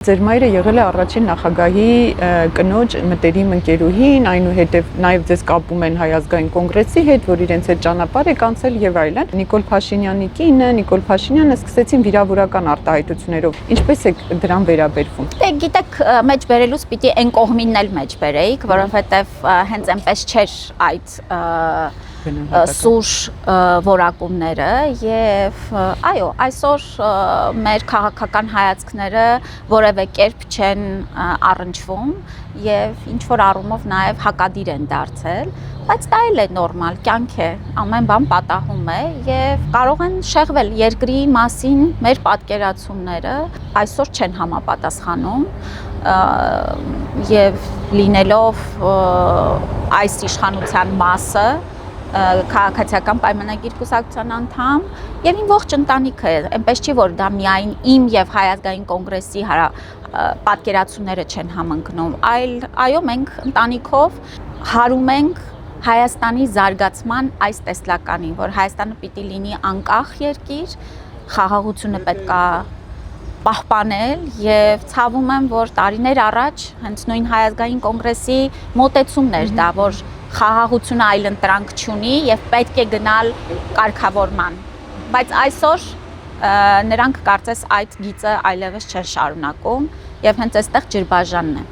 Ձեր մայրը եղել է առաջին նախագահի կնոջ մտերիմ ընկերուհին, այնուհետև նաև ձեզ կապում են Հայ ազգային կոնգրեսի հետ, որ իրենց հետ ճանապարհ եք անցել եւ այլն։ Նիկոլ Փաշինյանի կինը, Նիկոլ Փաշինյանը սկսեցին վիրավորական արտահայտություններով։ Ինչպես է դրան վերաբերվում։ Դե գիտեք, մեջ բերելուց պիտի այն կողմինն էլ մեջ բերեիք, որովհետև հենց այնպես չէր այդ սուր որակումները եւ այո, այսօր մեր քաղաքական հայացքները որևէ կերպ չեն առնչվում եւ ինչ որ առումով նաեւ հակադիր են դարձել, բայց դա էլ է նորմալ, կյանք է, ամեն բան պատահում է եւ կարող են շեղվել երկրի մասին մեր պատկերացումները այսօր չեն համապատասխանում եւ լինելով այս իշխանության մասը քաղաքացիական պայմանագիր կուսակցության անդամ եւ իմ ողջ ընտանիքը, այնպես չի որ դա միայն իմ եւ Հայ ազգային կոնգրեսի պատկերացումները չեն համընկնում, այլ այո մենք ընտանիքով հարում ենք Հայաստանի զարգացման այս տեսլականին, որ Հայաստանը պիտի լինի անկախ երկիր, խաղաղությունը պետքա պահպանել եւ ցավում եմ, որ տարիներ առաջ հենց նույն Հայ ազգային կոնգրեսի մոտեցումն էր դա, որ խաղաղությունը այլընտրանք չունի եւ պետք է գնալ կարգավորման, բայց այսօր նրանք կարծես այդ գիծը այլևս չեն շարունակում եւ հենց այստեղ ջրբաժանն է։